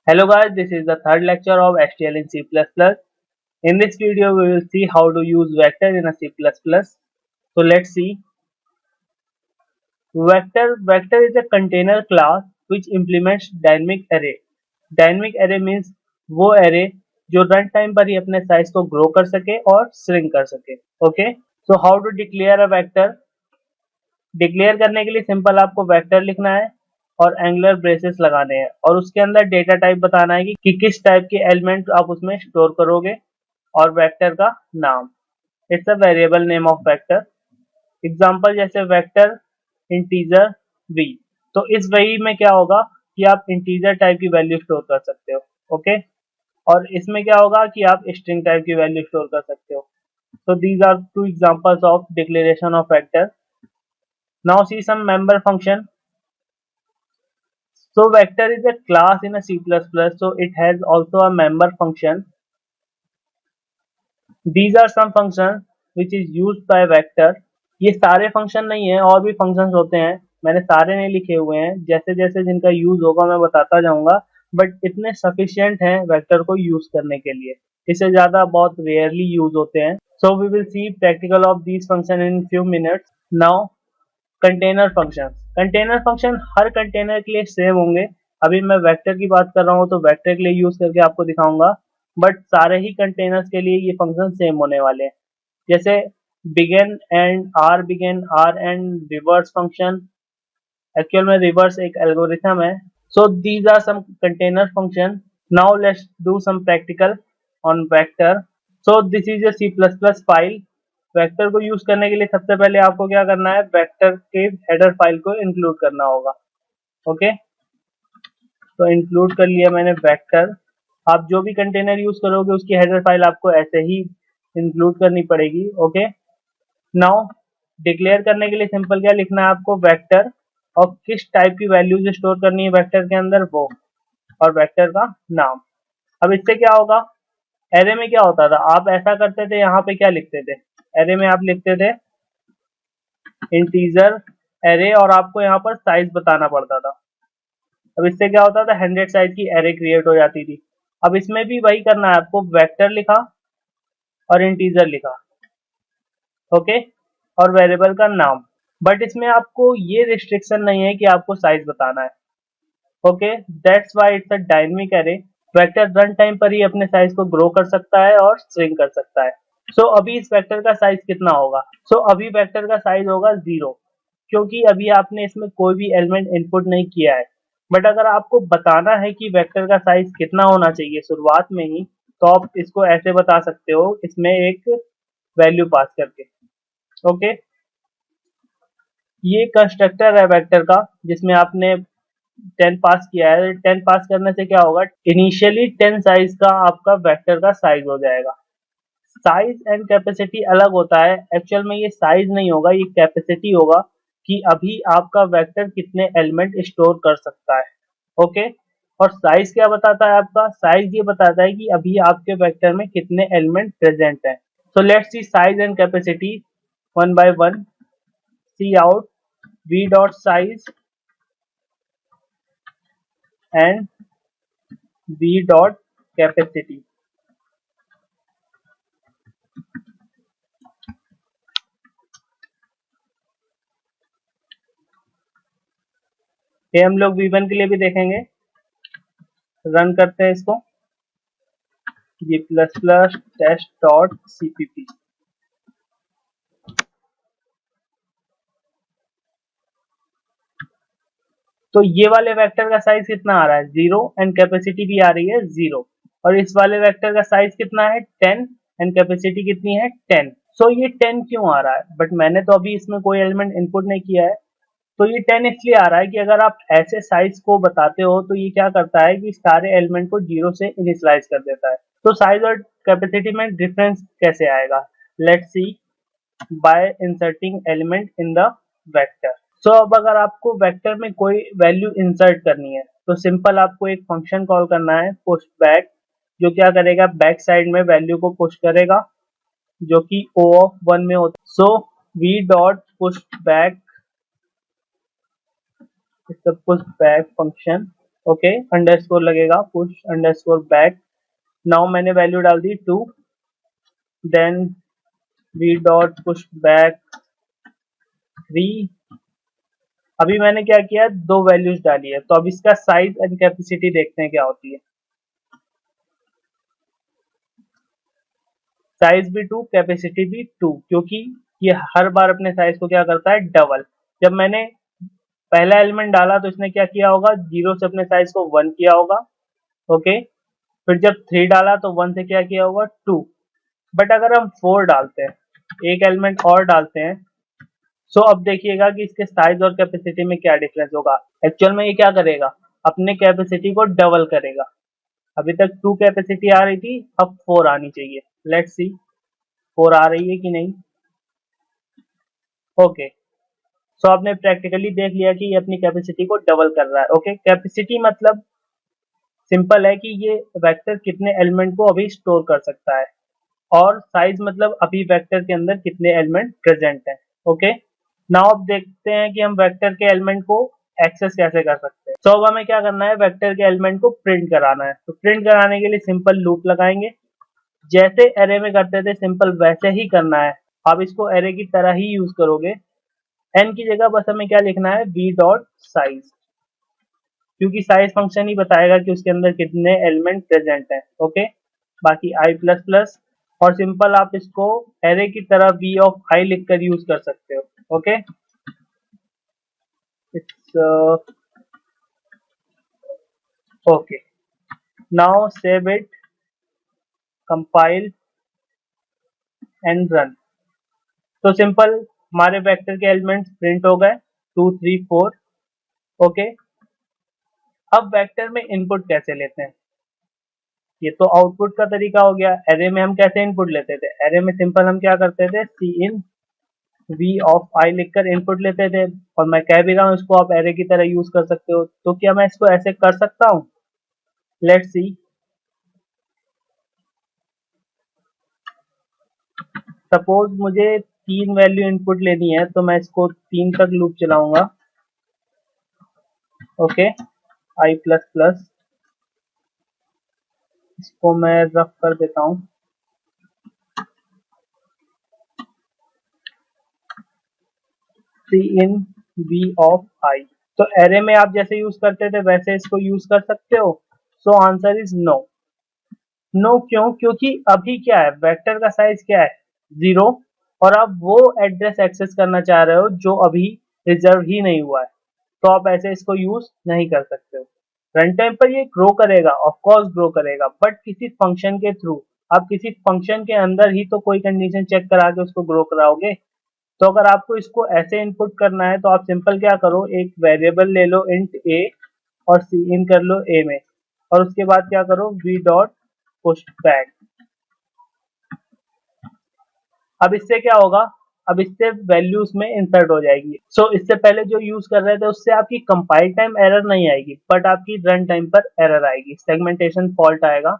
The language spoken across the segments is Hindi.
Hello guys, this is the third lecture of HTML in C++. In this video, we will see how to use vector in a C++. So let's see. Vector is a container class which implements dynamic array. Dynamic array means वो array जो रन टाइम पर ही अपने साइज को ग्रो कर सके और श्रिंक कर सके. Okay, so how to declare a vector. Declare करने के लिए सिंपल आपको वेक्टर लिखना है और एंगुलर ब्रेसेस लगाने हैं और उसके अंदर डेटा टाइप बताना है कि किस टाइप के एलिमेंट आप उसमें स्टोर करोगे और वेक्टर का नाम. It's a variable name of vector. Example जैसे वेक्टर इंटीजर v. तो इस वही में क्या होगा कि आप इंटीजर टाइप की वैल्यू स्टोर कर सकते हो. ओके, और इसमें क्या होगा कि आप स्ट्रिंग टाइप की वैल्यू स्टोर कर सकते हो. So these are two examples of declaration of vector. Now see some member function. So vector is a class in a C++, so it has also a member function. These are some functions which is used by vector. ये सारे फंक्शन नहीं है, और भी फंक्शंस होते हैं, मैंने सारे नहीं लिखे हुए हैं. जैसे जैसे जिनका यूज होगा मैं बताता जाऊंगा, बट इतने सफिशिएंट हैं वेक्टर को यूज करने के लिए. इससे ज्यादा बहुत रेयरली यूज होते हैं. So we will see practical of these function in few minutes. Now container function. Container function हर कंटेनर के लिए सेम होंगे. अभी मैं वेक्टर की बात कर रहा हूँ तो वेक्टर के लिए यूज करके आपको दिखाऊंगा, बट सारे ही कंटेनर्स के लिए ये फंक्शन सेम होने वाले हैं. जैसे begin end R end reverse function. Actual में रिवर्स एक एल्गोरिथम है. So these are some container function. Now let's do some practical on vector. So this is a C++ file. Vector को यूज करने के लिए सबसे पहले आपको क्या करना है, वेक्टर के हेडर फाइल को इंक्लूड करना होगा. ओके, तो इंक्लूड कर लिया मैंने वेक्टर. आप जो भी कंटेनर यूज करोगे उसकी हेडर फाइल आपको ऐसे ही इंक्लूड करनी पड़ेगी. ओके, नाउ डिक्लेयर करने के लिए सिंपल क्या लिखना है आपको, वेक्टर, और किस टाइप की वैल्यूज स्टोर करनी है वेक्टर के अंदर वो, और वेक्टर का नाम. अब इससे क्या होगा, एरे में क्या होता था, आप ऐसा करते थे, यहाँ पे क्या लिखते थे, एरे में आप लिखते थे इंटीजर एरे और आपको यहाँ पर साइज बताना पड़ता था. अब इससे क्या होता था, 100 साइज की एरे क्रिएट हो जाती थी. अब इसमें भी वही करना है आपको, वेक्टर लिखा और इंटीजर लिखा. ओके, और वेरिएबल का नाम. बट इसमें आपको ये रिस्ट्रिक्शन नहीं है कि आपको साइज बताना है. Okay, that's why it's a dynamic array. Vector run time पर ही अपने साइज को ग्रो कर सकता है और स्ट्रिंग कर सकता है. सो अभी इस वेक्टर का साइज कितना होगा, अभी वेक्टर का साइज होगा 0, क्योंकि अभी आपने इसमें कोई भी एलिमेंट इनपुट नहीं किया है. बट अगर आपको बताना है कि वेक्टर का साइज कितना होना चाहिए शुरुआत में ही, तो आप इसको ऐसे बता सकते हो, इसमें एक वैल्यू पास करके. ओके, ये कंस्ट्रक्टर है वेक्टर का जिसमें आपने 10 पास किया है. 10 पास करने से क्या होगा, इनिशियली 10 साइज का आपका वेक्टर का साइज हो जाएगा. साइज एंड कैपेसिटी अलग होता है. एक्चुअल में ये साइज नहीं होगा, ये कैपेसिटी होगा कि अभी आपका वेक्टर कितने एलिमेंट स्टोर कर सकता है. ओके, और साइज क्या बताता है, आपका साइज ये बताता है कि अभी आपके वेक्टर में कितने एलिमेंट प्रेजेंट हैं. So let's see size and capacity one by one. Cout v dot size and v dot capacity. ये हम लोग v1 के लिए भी देखेंगे. रन करते हैं इसको, g++ टेस्ट डॉट cpp. तो ये वाले वेक्टर का साइज कितना आ रहा है, 0, एंड कैपेसिटी भी आ रही है 0. और इस वाले वेक्टर का साइज कितना है, 10, एंड कैपेसिटी कितनी है, 10. सो ये 10 क्यों आ रहा है, बट मैंने तो अभी इसमें कोई एलिमेंट इनपुट नहीं किया है. तो ये 10 इसलिए आ रहा है कि अगर आप ऐसे साइज को बताते हो तो ये क्या करता है कि सारे एलिमेंट को 0 से इनिशियलाइज कर देता है. तो साइज और कैपेसिटी में डिफरेंस कैसे आएगा, let's see bye inserting element in the vector. अब अगर आपको वेक्टर में कोई वैल्यू इंसर्ट करनी है तो सिंपल आपको एक फंक्शन कॉल करना है, पुश बैक, जो क्या करेगा, बैक साइड में वैल्यू को पुश करेगा जो कि o ऑफ 1 में होता है. v dot push back, push back function. Okay, underscore लगेगा, पुश अंडरस्कोर बैक। नाउ मैंने वैल्यू डाल दी 2, then v dot push back 3। अभी मैंने क्या किया, दो वैल्यूज डाली है, तो अब इसका साइज एंड कैपेसिटी देखते हैं क्या होती है। साइज भी 2, कैपेसिटी भी 2, क्योंकि ये हर बार अपने साइज को क्या करता है, डबल। जब मैंने पहला एलिमेंट डाला तो इसने क्या किया होगा, 0 से अपने साइज को 1 किया होगा। ओके, फिर जब 3 डाला तो 1 से क्या किया होगा, 2। बट अगर हम 4 डालते हैं, एक एलिमेंट और डालते हैं, सो अब देखिएगा कि इसके साइज और कैपेसिटी में क्या डिफरेंस होगा। एक्चुअल में ये क्या करेगा, अपने कैपेसिटी को डबल करेगा। अभी तक 2 कैपेसिटी आ रही थी, अब 4 आनी चाहिए। लेट्स सी 4 आ रही है कि नहीं। ओके, सो आपने प्रैक्टिकली देख लिया कि ये अपनी कैपेसिटी को डबल कर रहा है। ओके, कैपेसिटी मतलब सिंपल है कि ये वेक्टर कितने एलिमेंट को अभी स्टोर कर सकता है, और साइज मतलब अभी वेक्टर के अंदर कितने एलिमेंट प्रेजेंट हैं। ओके, नाउ अब देखते हैं कि हम वेक्टर के एलिमेंट को एक्सेस कैसे कर सकते हैं। तो अब हमें क्या करना है, वेक्टर के एलिमेंट को प्रिंट कराना है। तो प्रिंट कराने के लिए सिंपल लूप लगाएंगे, जैसे एरे में करते थे सिंपल वैसे ही करना है। आप इसको एरे की तरह ही यूज करोगे। एन की जगह बस हमें क्या लिखना है, वी डॉट साइज, क्योंकि साइज फंक्शन ही बताएगा कि उसके अंदर कितने एलिमेंट प्रेजेंट हैं। ओके, बाकी आई प्लस प्लस, और सिंपल आप इसको एरे की तरह वी ऑफ आई लिखकर यूज कर सकते हो। Okay, it's okay, now save it, compile and run. तो सिंपल हमारे वेक्टर के एलिमेंट्स प्रिंट हो गए, 2 3 4। ओके, अब वेक्टर में इनपुट कैसे लेते हैं, ये तो आउटपुट का तरीका हो गया। एरे में हम कैसे इनपुट लेते थे, एरे में सिंपल हम क्या करते थे, सी इन वी ऑफ आई लिखकर इनपुट लेते थे। और मैं कह भी रहा हूँ इसको आप एरे की तरह यूज कर सकते हो, तो क्या मैं इसको ऐसे कर सकता हूँ। लेट्स सी, सपोज मुझे 3 वैल्यू इनपुट लेनी है, तो मैं इसको 3 तक लूप चलाऊंगा। ओके, आई प्लस प्लस, इसको मैं रफ कर देता हूँ। सी इन वी ऑफ आई, तो एरे में आप जैसे यूज करते थे वैसे इसको यूज कर सकते हो। So answer is no. No क्यों, क्योंकि अभी क्या है, वेक्टर का साइज क्या है, 0, और आप वो एड्रेस एक्सेस करना चाह रहे हो जो अभी रिजर्व ही नहीं हुआ है, तो आप ऐसे इसको यूज नहीं कर सकते हो। रन टाइम पर ये ग्रो करेगा, ऑफ कोर्स ग्रो करेगा, बट किसी फंक्शन के थ्रू। आप किसी फंक्शन के अंदर ही तो कोई कंडीशन चेक करा के उसको ग्रो कराओगे। तो अगर आपको इसको ऐसे इनपुट करना है, तो आप सिंपल क्या करो, एक वेरिएबल ले लो इंट ए, और सी इन कर लो ए में, और उसके बाद क्या करो, वी डॉट पुश बैक। अब इससे क्या होगा, अब इससे वैल्यू उसमें इंसर्ट हो जाएगी। सो इससे पहले जो यूज कर रहे थे उससे आपकी कंपाइल टाइम एरर नहीं आएगी, बट आपकी रन टाइम पर एरर आएगी, सेगमेंटेशन फॉल्ट आएगा।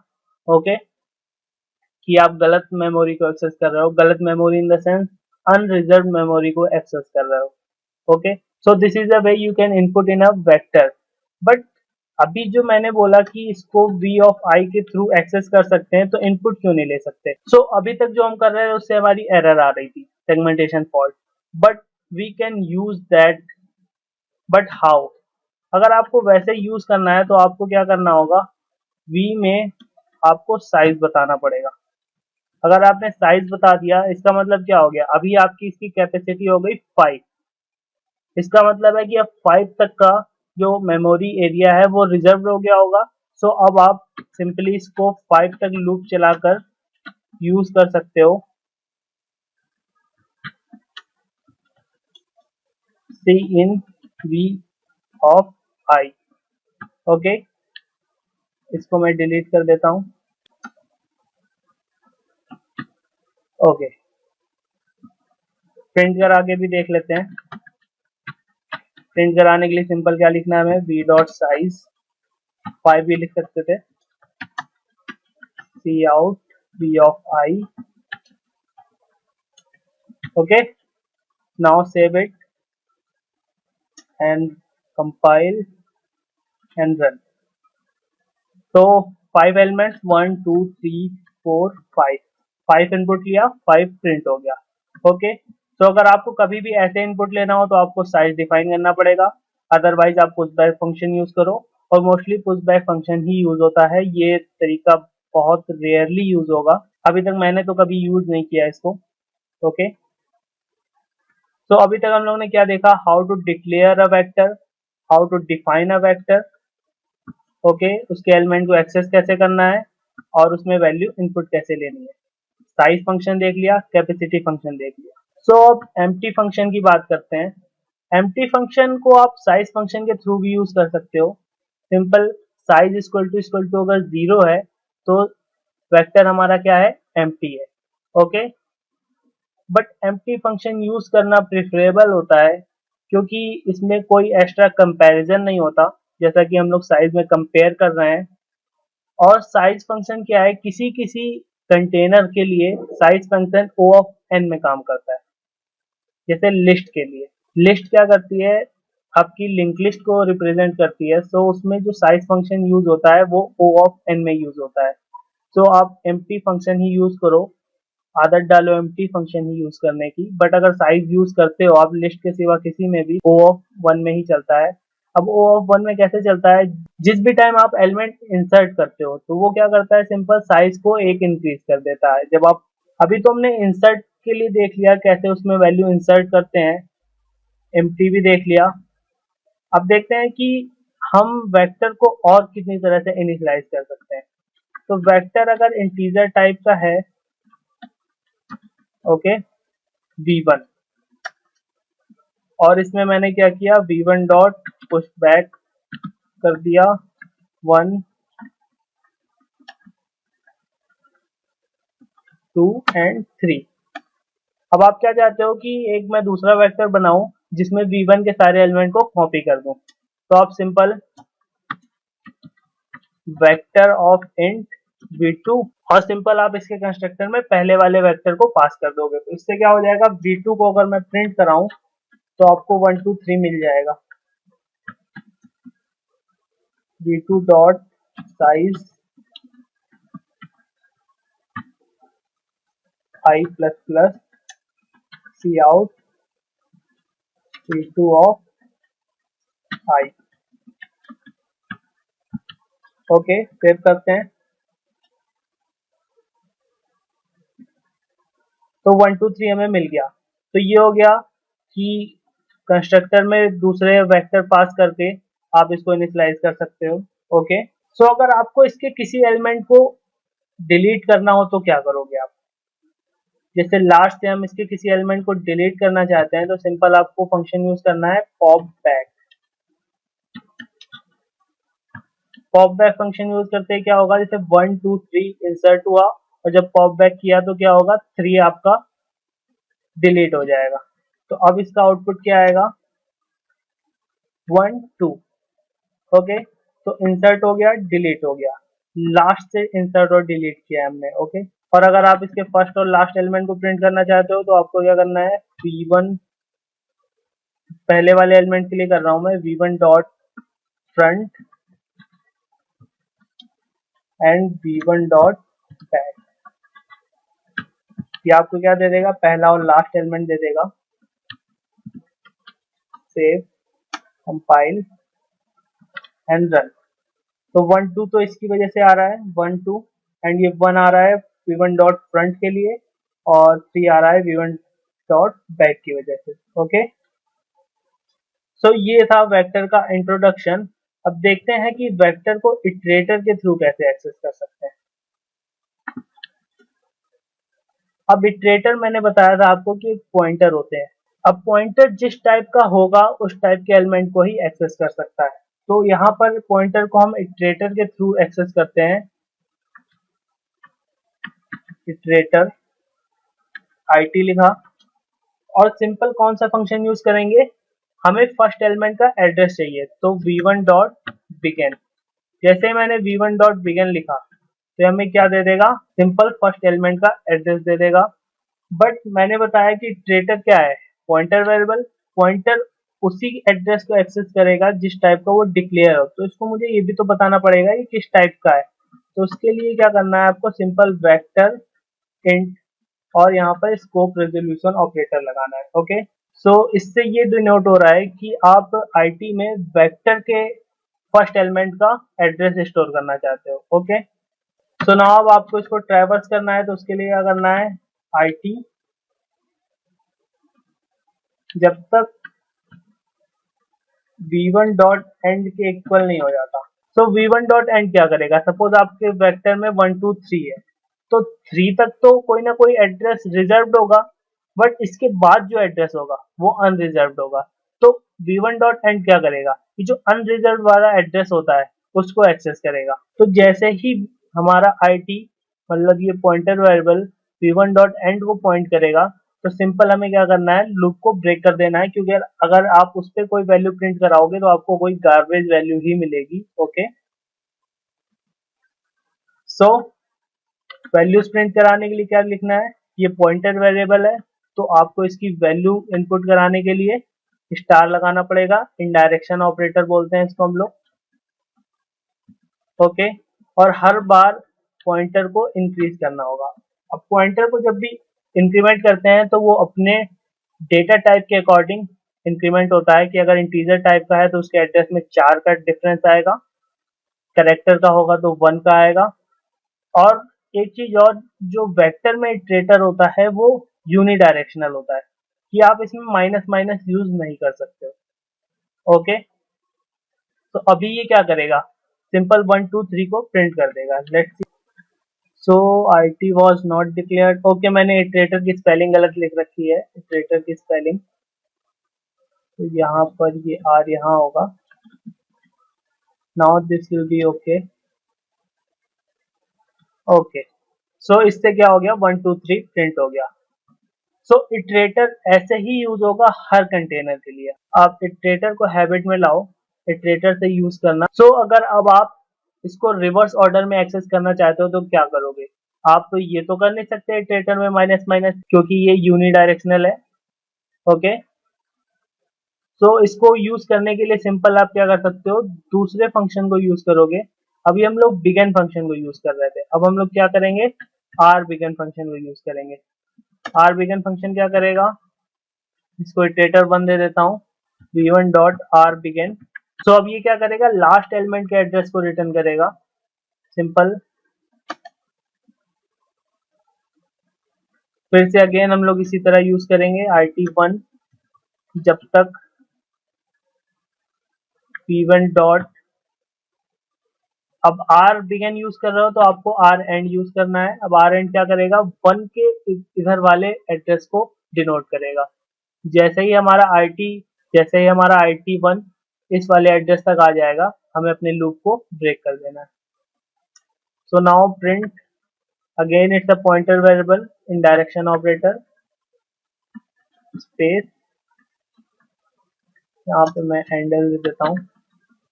ओके, कि आप गलत मेमोरी को एक्सेस कर रहे हो, गलत memory in the sense unreserve memory को एक्सेस कर रहे हो। Okay, so this is the way you can input in a vector. But अभी जो मैंने बोला कि इसको वी ऑफ आई के थ्रू एक्सेस कर सकते हैं, तो इनपुट क्यों नहीं ले सकते। सो अभी तक जो हम कर रहे हैं उससे हमारी एरर आ रही थी, segmentation fault, but we can use that. But how, अगर आपको वैसे यूज करना है तो आपको क्या करना होगा, वी में आपको साइज बताना पड़ेगा। अगर आपने साइज बता दिया, इसका मतलब क्या हो गया, अभी आपकी इसकी कैपेसिटी हो गई 5। इसका मतलब है कि अब 5 तक का जो मेमोरी एरिया है वो रिजर्व हो गया होगा। सो अब आप सिंपली इसको 5 तक लूप चलाकर यूज कर सकते हो। सी इन वी ऑफ आई। ओके, इसको मैं डिलीट कर देता हूँ। ओके, प्रिंट करा के भी देख लेते हैं। प्रिंट कराने के लिए सिंपल क्या लिखना है हमें, वी डॉट साइज 5 भी लिख सकते थे, C out V of I. Okay, now save it and compile and run. तो 5 एलिमेंट्स 1 2 3 4 5, 5 इनपुट लिया, 5 प्रिंट हो गया। ओके, तो अगर आपको कभी भी ऐसे इनपुट लेना हो तो आपको साइज डिफाइन करना पड़ेगा, अदरवाइज आप पुश बैक फंक्शन यूज करो, और मोस्टली पुश बैक फंक्शन ही यूज होता है। ये तरीका बहुत रेयरली यूज होगा, अभी तक मैंने तो कभी यूज नहीं किया इसको। ओके, तो अभी तक हम लोगों ने क्या देखा, how to declare a vector, how to define a vector, okay, उसके एलिमेंट को एक्सेस कैसे करना है और उसमें वैल्यू इनपुट कैसे लेनी है। साइज फंक्शन देख लिया, कैपेसिटी फंक्शन देख लिया। सो अब एम्प्टी फंक्शन की बात करते हैं। एम्प्टी फंक्शन को आप साइज फंक्शन के थ्रू भी यूज कर सकते हो। सिंपल, साइज इक्वल टू अगर 0 है तो वेक्टर हमारा क्या है, एम्प्टी है। Okay, but empty function use करना प्रेफरेबल होता है क्योंकि इसमें कोई एक्स्ट्रा कंपैरिजन नहीं होता, जैसा कि हम लोग साइज में कंपेयर कर रहे हैं। और साइज फंक्शन क्या है, किसी किसी कंटेनर के लिए size function O of N में काम करता है। जैसे लिस्ट के लिए, लिस्ट क्या करती है, आपकी लिंक लिस्ट को रिप्रेजेंट करती है, सो उसमें जो साइज फंक्शन यूज होता है वो ओ ऑफ एन में यूज होता है। सो आप एम्प्टी फंक्शन ही यूज करो, आदत डालो एम्प्टी फंक्शन ही यूज करने की। बट अगर साइज यूज करते हो आप लिस्ट के सिवा किसी में भी, ओ ऑफ वन में ही चलता है। अब ओ ऑफ वन में कैसे चलता है, जिस भी टाइम आप एलिमेंट इंसर्ट करते हो तो वो क्या करता है, सिंपल साइज को एक इंक्रीज कर देता है। जब आप, अभी तो हमने इंसर्ट के लिए देख लिया कैसे उसमें वैल्यू इंसर्ट करते हैं, एम्प्टी भी देख लिया। अब देखते हैं कि हम वेक्टर को और कितनी तरह से इनिशियलाइज कर सकते हैं। तो वेक्टर अगर इंटीजर टाइप का है, ओके, v1, और इसमें मैंने क्या किया, v1 डॉट पुश बैक कर दिया 1 2 एंड 3। अब आप क्या चाहते हो कि एक मैं दूसरा वेक्टर बनाऊं जिसमें v1 के सारे एलिमेंट को कॉपी कर दूं, तो आप simple vector of int v2, और सिंपल आप इसके कंस्ट्रक्टर में पहले वाले वेक्टर को पास कर दोगे। तो इससे क्या हो जाएगा, v2 को अगर मैं प्रिंट कराऊं तो आपको 1 2 3 मिल जाएगा। v2 dot size i plus plus cout v2 of i। Okay, save करते हैं। तो 1 2 3 हमें मिल गया। तो ये हो गया कि कंस्ट्रक्टर में दूसरे वेक्टर पास करके आप इसको इनिशियलाइज कर सकते हो। ओके, सो अगर आपको इसके किसी एलिमेंट को डिलीट करना हो तो क्या करोगे आप, जैसे लास्ट से हम इसके किसी एलिमेंट को डिलीट करना चाहते हैं तो सिंपल आपको फंक्शन यूज करना है pop back. Pop back function use करते क्या होगा, जैसे 1 2 3 इंसर्ट हुआ और जब पॉप बैक किया तो क्या होगा, 3 आपका डिलीट हो जाएगा। तो अब इसका आउटपुट क्या आएगा, 1 2। ओके, तो इंसर्ट हो गया, डिलीट हो गया, लास्ट से इंसर्ट और डिलीट किया हमने। ओके, और अगर आप इसके फर्स्ट और लास्ट एलिमेंट को प्रिंट करना चाहते हो तो आपको क्या करना है, v1, पहले वाले एलिमेंट के लिए कर रहा हूं मैं, v1 dot front end v1 dot back. ये आपको क्या दे देगा, पहला और लास्ट एलिमेंट दे देगा। Save, compile and run. तो 1 2 तो इसकी वजह से आ रहा है 1 2, एंड ये 1 आ रहा है v1 डॉट फ्रंट के लिए, और 3 आ रहा है v1 डॉट बैक की वजह से। ओके, सो ये था वेक्टर का इंट्रोडक्शन। अब देखते हैं कि वेक्टर को इटरेटर के थ्रू कैसे एक्सेस कर सकते हैं। अब इटरेटर मैंने बताया था आपको कि पॉइंटर होते हैं। अब पॉइंटर जिस टाइप का होगा उस टाइप के एलिमेंट को ही एक्सेस कर सकता है। तो यहाँ पर पॉइंटर को हम इटरेटर के थ्रू एक्सेस करते हैं। इटरेटर IT लिखा, और सिंपल कौन सा फंक्शन यूज करेंगे, हमें फर्स्ट एलिमेंट का एड्रेस चाहिए, तो v1 डॉट बिगिन। जैसे मैंने v1 डॉट बिगिन लिखा तो हमें क्या दे देगा, सिंपल फर्स्ट एलिमेंट का एड्रेस दे देगा। बट मैंने बताया कि इटरेटर क्या है, पॉइंटर वेरिएबल। पॉइंटर उसी एड्रेस को एक्सेस करेगा जिस टाइप का वो डिक्लेयर हो। तो इसको मुझे ये भी तो बताना पड़ेगा कि किस टाइप का है। तो उसके लिए क्या करना है, आपको सिंपल वेक्टर इंट और यहाँ पर स्कोप रेजोल्यूशन ऑपरेटर लगाना है। ओके, सो इससे ये डिनोट हो रहा है कि आप आईटी में वेक्टर के फर्स्ट एलिमेंट का एड्रेस स्टोर करना चाहते हो। ओके, सो नाउ अब आपको इसको ट्रैवर्स करना है, तो उसके लिए क्या करना है, आईटी जब तक v1 डॉट एंड के इक्वल नहीं हो जाता। सो v1 डॉट एंड क्या करेगा, सपोज आपके वेक्टर में 1 2 3 है, तो 3 तक तो कोई ना कोई एड्रेस रिजर्व्ड होगा, बट इसके बाद जो एड्रेस होगा वो अनरिजर्व्ड होगा। तो v1 डॉट एंड क्या करेगा, कि जो अनरिजर्व्ड वाला एड्रेस होता है उसको एक्सेस करेगा। तो जैसे ही हमारा आईटी मतलब ये pointer variable v1 dot and को पॉइंट करेगा, तो सिंपल हमें क्या करना है, लूप को ब्रेक कर देना है, क्योंकि अगर आप उस पर कोई वैल्यू प्रिंट कराओगे तो आपको कोई गार्बेज वैल्यू ही मिलेगी। ओके, सो वैल्यूज प्रिंट कराने के लिए क्या लिखना है, ये पॉइंटर वेरिएबल है, तो आपको इसकी वैल्यू इनपुट कराने के लिए स्टार लगाना पड़ेगा। इनडायरेक्शन ऑपरेटर बोलते हैं इसको हम लोग। ओके, और हर बार पॉइंटर को इंक्रीज करना होगा। अब पॉइंटर को जब भी इंक्रीमेंट करते हैं तो वो अपने डेटा टाइप के अकॉर्डिंग इंक्रीमेंट होता है, कि अगर इंटीजर टाइप का है तो उसके एड्रेस में 4 का डिफरेंस आएगा, कैरेक्टर का होगा तो 1 का आएगा। और एक चीज और, जो वेक्टर में इटरेटर होता है वो यूनिडायरेक्शनल होता है, कि आप इसमें माइनस माइनस यूज नहीं कर सकते हो। ओके, तो अभी ये क्या करेगा, सिंपल 1 2 3 को प्रिंट कर देगा। Let's see. So IT was not declared. Okay, मैंने इटरेटर की स्पेलिंग गलत लिख रखी है, इटरेटर की स्पेलिंग, तो यहाँ पर ये आर यहाँ होगा। Now this will be okay. Okay, so इससे क्या हो गया, 1 2 3 प्रिंट हो गया। सो इटरेटर ऐसे ही यूज होगा हर कंटेनर के लिए। आप इटरेटर को हैबिट में लाओ, इटरेटर से यूज करना। सो अगर अब आप इसको रिवर्स ऑर्डर में एक्सेस करना चाहते हो तो क्या करोगे, आप तो ये तो कर नहीं सकते इटरेटर में माइनस माइनस, क्योंकि ये यूनिडायरेक्शनल है। ओके, सो इसको यूज करने के लिए सिंपल आप क्या कर सकते हो, दूसरे फंक्शन को यूज करोगे। अभी हम लोग बिगिन फंक्शन को यूज कर रहे थे, अब हम लोग क्या करेंगे, आर बिगिन फंक्शन को यूज करेंगे। आर बिगिन फंक्शन क्या करेगा, इसको इटरेटर 1 दे देता हूँ, v1 डॉट आर बिगिन। सो अब ये क्या करेगा, लास्ट एलिमेंट के एड्रेस को रिटर्न करेगा। सिंपल, फिर से अगेन हम लोग इसी तरह यूज करेंगे IT1 जब तक v1 डॉट, अब आर बिगिन यूज कर रहे हो तो आपको आर एंड यूज करना है। अब आर एंड क्या करेगा, 1 के इधर वाले एड्रेस को डिनोट करेगा। जैसे ही हमारा IT, जैसे ही हमारा IT1 इस वाले एड्रेस तक आ जाएगा, हमें अपने लूप को ब्रेक कर देना है। So now print again it's a pointer variable in direction operator space, यहाँ पे मैं हैंडल दे देता हूँ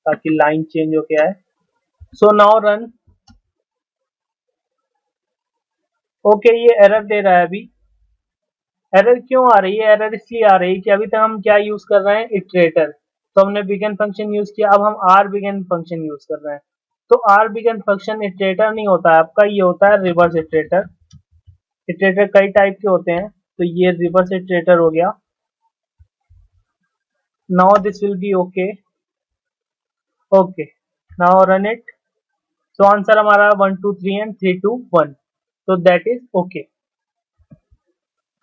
ताकि लाइन चेंज हो के आए। So now run. ओके, ये एरर दे रहा है अभी। एरर क्यों आ रही है, एरर इसलिए आ रही है कि अभी तक हम क्या यूज कर रहे हैं, इटरेटर। तो हमने बिगिन फंक्शन यूज किया, अब हम आर बिगिन फंक्शन यूज कर रहे हैं। तो आर बिगिन फंक्शन इटरेटर नहीं होता है आपका, ये होता है रिवर्स इटरेटर। इटरेटर कई टाइप के होते हैं, तो ये रिवर्स इटरेटर हो गया। Now this will be okay. Okay, now run it. So answer हमारा 1 2 3 एंड 3 2 1, तो दैट इज ओके।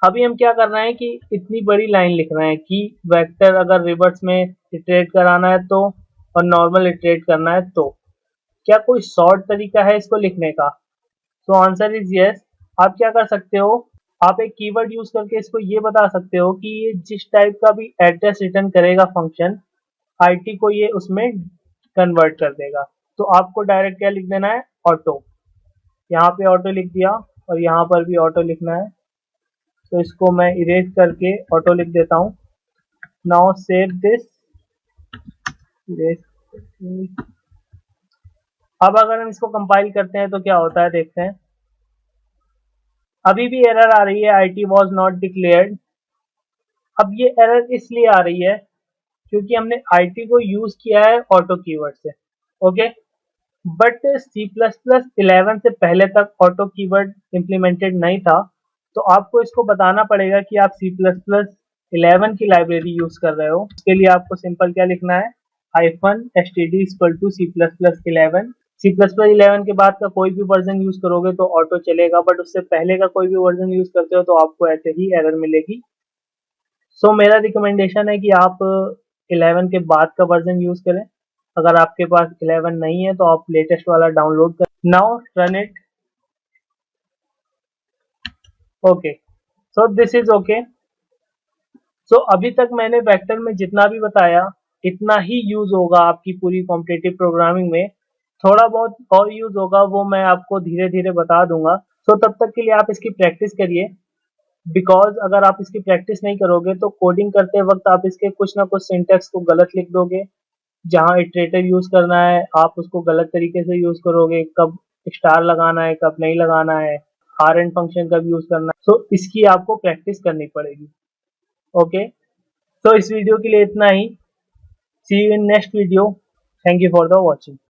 अभी हम क्या कर रहे हैं कि इतनी बड़ी लाइन लिख रहे हैं कि वेक्टर अगर रिवर्स में इटरेट कराना है तो, और नॉर्मल इटरेट करना है तो, क्या कोई शॉर्ट तरीका है इसको लिखने का। सो आंसर इज यस। आप क्या कर सकते हो, आप एक कीवर्ड यूज करके इसको ये बता सकते हो कि ये जिस टाइप का भी एड्रेस रिटर्न करेगा फंक्शन, आईटी को ये उसमें कन्वर्ट कर देगा। तो आपको डायरेक्ट क्या लिख देना है, ऑटो। यहाँ पे ऑटो लिख दिया और यहाँ पर भी ऑटो लिखना है, तो इसको मैं इरेज करके ऑटो लिख देता हूँ। Now save this, erase. अब अगर हम इसको कंपाइल करते हैं तो क्या होता है देखते हैं। अभी भी एरर आ रही है, IT वाज नॉट डिक्लेयर्ड। अब ये एरर इसलिए आ रही है क्योंकि हमने IT को यूज किया है ऑटो कीवर्ड से। ओके, बट C++11 से पहले तक ऑटो कीवर्ड इम्प्लीमेंटेड नहीं था, तो आपको इसको बताना पड़ेगा कि आप C++11 की लाइब्रेरी यूज कर रहे हो। उसके लिए आपको सिंपल क्या लिखना है, -std = C++11। C++11 के बाद का कोई भी वर्जन यूज करोगे तो ऑटो चलेगा, बट उससे पहले का कोई भी वर्जन यूज करते हो तो आपको ऐसे ही एरर मिलेगी। सो मेरा रिकमेंडेशन है कि आप 11 के बाद का वर्जन यूज करें। अगर आपके पास 11 नहीं है तो आप लेटेस्ट वाला डाउनलोड करें। Now run it. Okay, so this is okay. So अभी तक मैंने वेक्टर में जितना भी बताया इतना ही यूज होगा आपकी पूरी कॉम्पिटिटिव प्रोग्रामिंग में। थोड़ा बहुत और यूज होगा वो मैं आपको धीरे धीरे बता दूंगा। सो तब तक के लिए आप इसकी प्रैक्टिस करिए, बिकॉज अगर आप इसकी प्रैक्टिस नहीं करोगे तो कोडिंग करते वक्त आप इसके कुछ ना कुछ सिंटेक्स को गलत लिख दोगे। जहाँ इटरेटर यूज करना है आप उसको गलत तरीके से यूज करोगे, कब स्टार लगाना है कब नहीं लगाना है, आर एंड फंक्शन कब यूज करना है। सो इसकी आपको प्रैक्टिस करनी पड़ेगी। ओके, तो इस वीडियो के लिए इतना ही। See you in next video. Thank you for the watching.